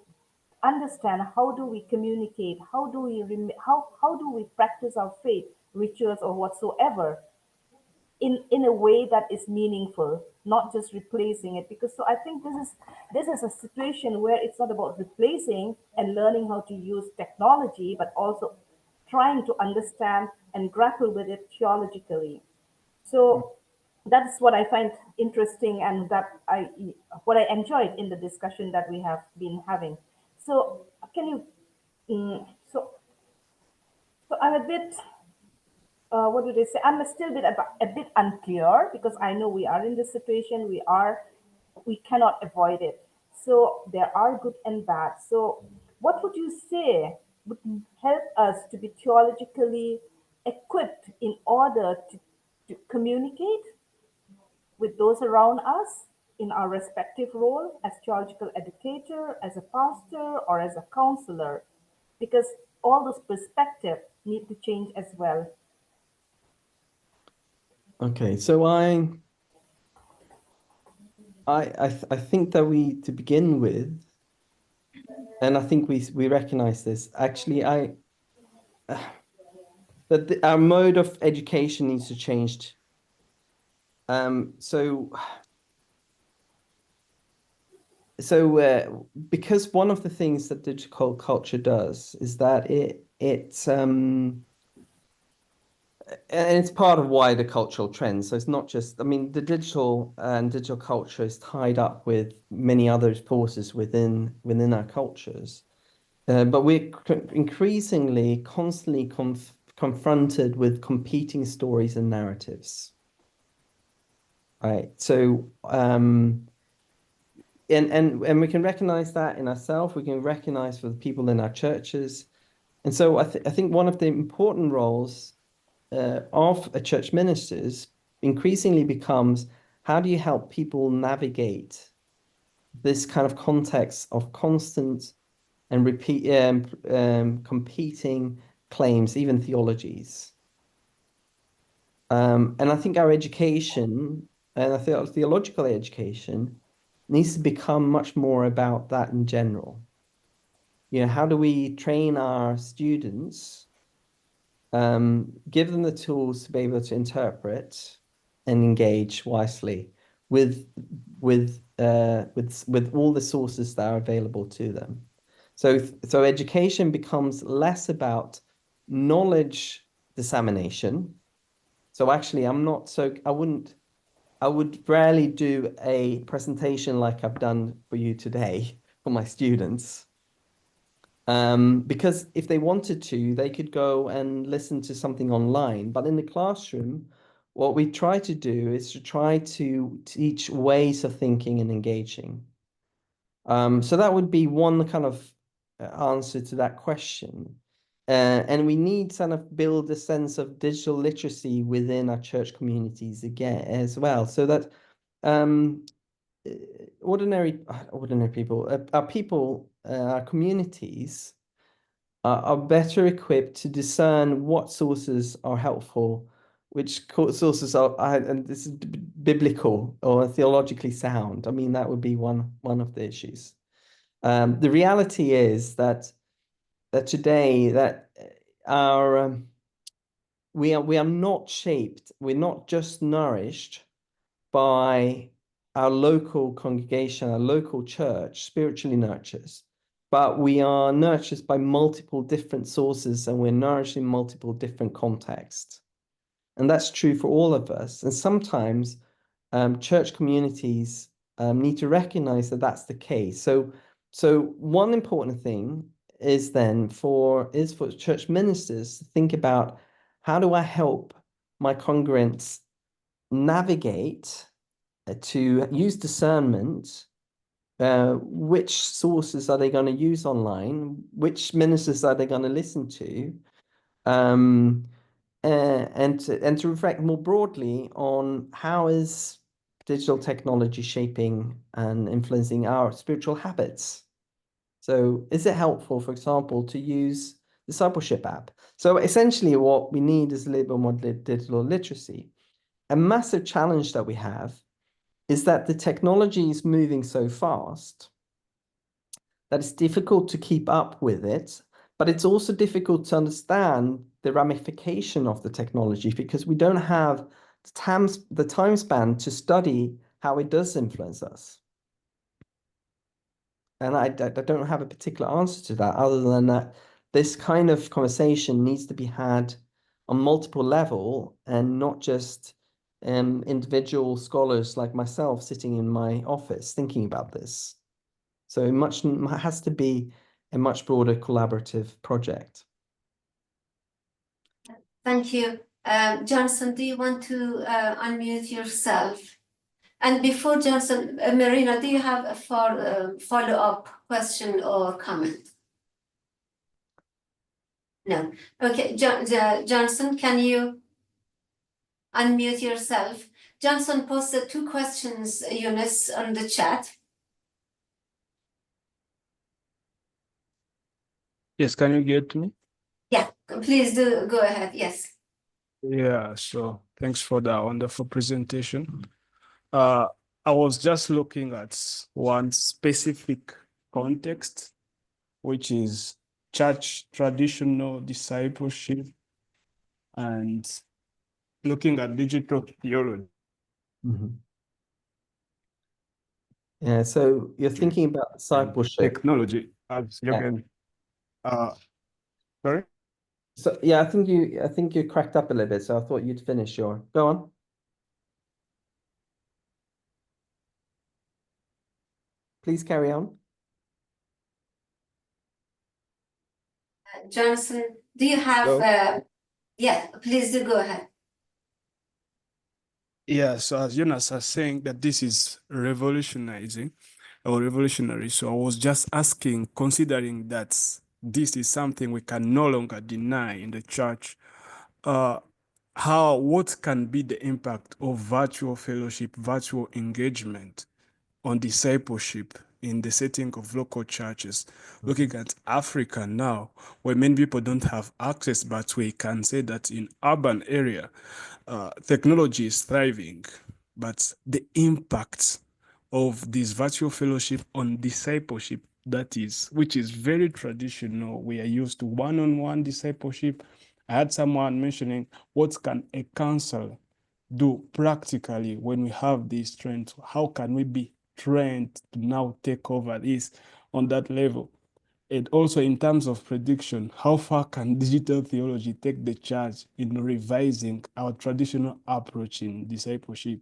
understand how do we communicate, how do we practice our faith, rituals or whatsoever in a way that is meaningful, not just replacing it. Because so I think this is a situation where it's not about replacing and learning how to use technology, but also trying to understand and grapple with it theologically. So that's what I find interesting, and what I enjoyed in the discussion that we have been having. So can you? So I'm a bit. What do they say? I'm still a bit unclear, because I know we are in this situation. We cannot avoid it. So there are good and bad. So what would you say would help us to be theologically equipped in order to communicate with those around us in our respective role as theological educator, as a pastor, or as a counselor? Because all those perspectives need to change as well. Okay, so I think that to begin with, and I think we recognize this, actually, that our mode of education needs to change. Because one of the things that digital culture does is that And it's part of wider cultural trends. So it's not just, I mean, the digital and digital culture is tied up with many other forces within our cultures. But we're increasingly, constantly confronted with competing stories and narratives. Right. So, and we can recognize that in ourselves. We can recognize for the people in our churches. And so I think one of the important roles of a church ministers increasingly becomes, how do you help people navigate this kind of context of constant and repeat competing claims, even theologies? And I think our education, and I think theological education, needs to become much more about that in general. You know, how do we train our students, give them the tools to be able to interpret and engage wisely with all the sources that are available to them. So education becomes less about knowledge dissemination. So actually, I would rarely do a presentation like I've done for you today for my students. Because if they wanted to, they could go and listen to something online. But in the classroom, what we try to do is to try to teach ways of thinking and engaging. So that would be one kind of answer to that question. And we need to kind of build a sense of digital literacy within our church communities again as well, so that ordinary people, our communities are better equipped to discern what sources are helpful, which sources are, and this is biblical or theologically sound. I mean, that would be one of the issues. The reality is that today that our we are not shaped, we're not just nourished by our local congregation, our local church, spiritually nurtures, but we are nurtured by multiple different sources, and we're nourished in multiple different contexts. And that's true for all of us. And sometimes church communities need to recognize that that's the case. So one important thing is then for church ministers to think about, how do I help my congregants navigate to use discernment? Which sources are they going to use online? Which ministers are they going to listen to? And to reflect more broadly on how is digital technology shaping and influencing our spiritual habits. So is it helpful, for example, to use discipleship app? So essentially what we need is a little bit more digital literacy. A massive challenge that we have is that the technology is moving so fast that it's difficult to keep up with it, but it's also difficult to understand the ramification of the technology, because we don't have the time span to study how it does influence us. And I don't have a particular answer to that, other than that this kind of conversation needs to be had on multiple level, and not just individual scholars like myself sitting in my office thinking about this. So it has to be a much broader collaborative project. Thank you. Johnson, do you want to unmute yourself? And before Johnson, Marina, do you have a follow-up question or comment? No. Okay, Johnson, can you unmute yourself? Johnson posted 2 questions, Jonas, on the chat. Yes, can you get me? Yeah, please do go ahead. Yes. Yeah, so thanks for that wonderful presentation. I was just looking at one specific context, which is church traditional discipleship, and looking at digital theology. Yeah, so you're thinking about discipleship. Technology, as you can, sorry? So yeah, I think you cracked up a little bit, so I thought you'd finish your. Go on. Please carry on. Jonathan, do you have, Hello? yeah, please do go ahead. Yeah, so as Jonas is saying that this is revolutionizing or revolutionary. So I was just asking, considering that this is something we can no longer deny in the church, what can be the impact of virtual fellowship, virtual engagement on discipleship in the setting of local churches? Looking at Africa now, where many people don't have access, but we can say that in urban area, technology is thriving, but the impact of this virtual fellowship on discipleship, which is very traditional. We are used to one-on-one discipleship. I had someone mentioning, what can a counsel do practically when we have these trends? How can we be trained to now take over this on that level? And also in terms of prediction, how far can digital theology take the charge in revising our traditional approach in discipleship?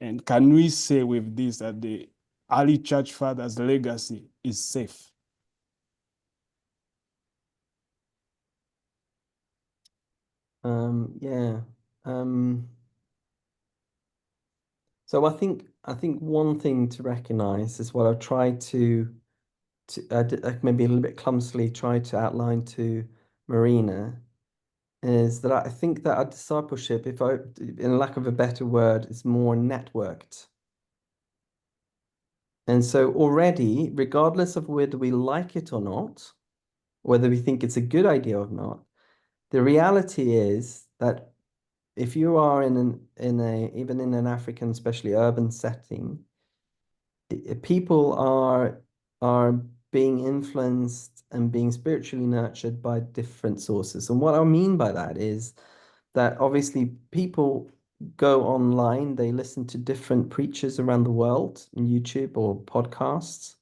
And can we say with this that the early church fathers' legacy is safe? Yeah. So I think one thing to recognize is what I've tried to maybe a little bit clumsily tried to outline to Marina, is that I think that our discipleship, in lack of a better word, is more networked. And so already, regardless of whether we like it or not, whether we think it's a good idea or not, the reality is that if you are even in an African, especially urban setting, people are being influenced and being spiritually nurtured by different sources. And what I mean by that is that obviously people go online, they listen to different preachers around the world on YouTube or podcasts.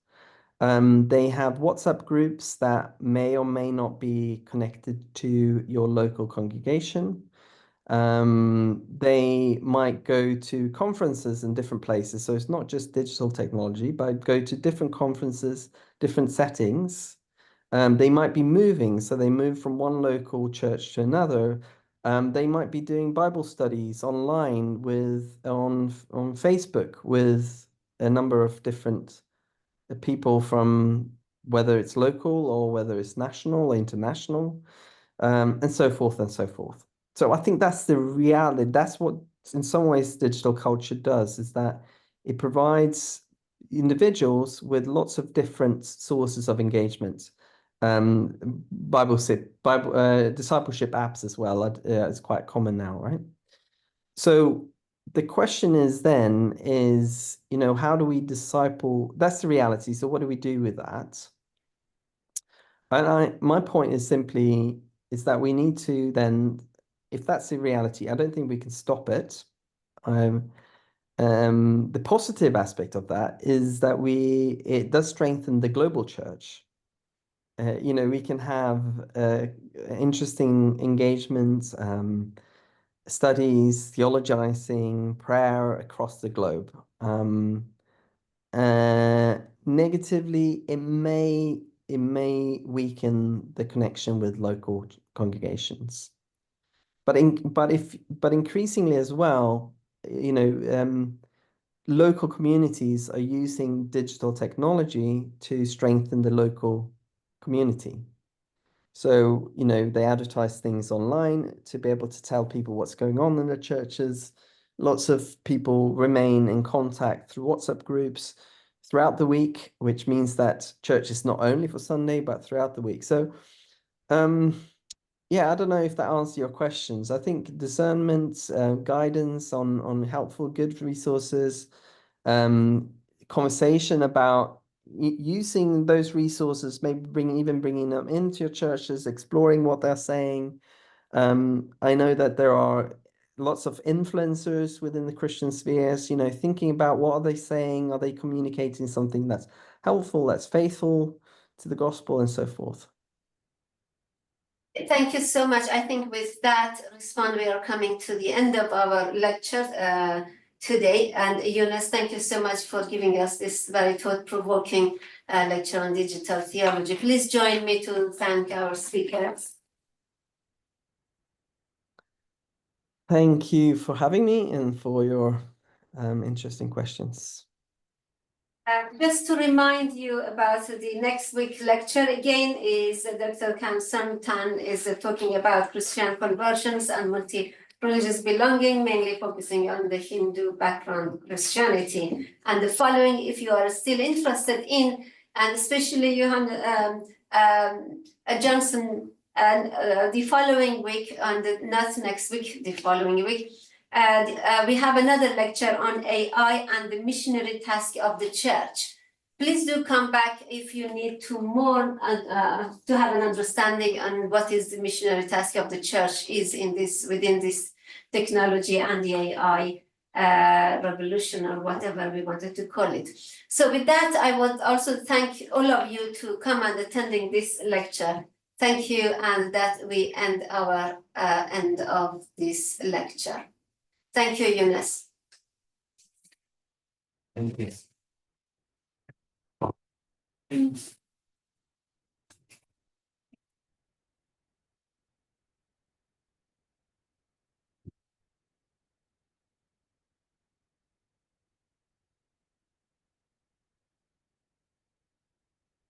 They have WhatsApp groups that may or may not be connected to your local congregation. They might go to conferences in different places. So it's not just digital technology, but go to different conferences, different settings. They might be moving, so they move from one local church to another. They might be doing Bible studies online on Facebook with a number of different people from whether it's local or whether it's national or international, and so forth and so forth. So I think that's the reality. That's what, in some ways, digital culture does, is that it provides individuals with lots of different sources of engagement. Discipleship apps as well. It's quite common now, right? So the question is then how do we disciple? That's the reality. So what do we do with that? And my point is simply that we need to then, if that's the reality, I don't think we can stop it. The positive aspect of that is that it does strengthen the global church. We can have interesting engagements, studies, theologizing, prayer across the globe. Negatively, it may weaken the connection with local congregations. But increasingly as well, local communities are using digital technology to strengthen the local community. So, they advertise things online to be able to tell people what's going on in the churches. Lots of people remain in contact through WhatsApp groups throughout the week, which means that church is not only for Sunday, but throughout the week. So, yeah, I don't know if that answers your questions. I think discernment, guidance on helpful, good resources, conversation about using those resources, maybe bringing them into your churches, exploring what they're saying. I know that there are lots of influencers within the Christian spheres, thinking about what are they saying? Are they communicating something that's helpful, that's faithful to the gospel, and so forth? Thank you so much. I think with that response, we are coming to the end of our lecture today. And Jonas, thank you so much for giving us this very thought-provoking lecture on digital theology. Please join me to thank our speakers. Thank you for having me and for your interesting questions. Just to remind you about the next week lecture again is Dr. Kamsan Tan is talking about Christian conversions and multi-religious belonging, mainly focusing on the Hindu background Christianity. And the following, if you are still interested in, and especially Johan Johnson, and the following week, not next week, the following week, we have another lecture on AI and the missionary task of the church. Please do come back if you need to more to have an understanding on what is the missionary task of the church is in this within this technology and the AI revolution or whatever we wanted to call it. So with that, I would also thank all of you to come and attending this lecture. Thank you, and that we end our end of this lecture. Thank you, Jonas. Thank you.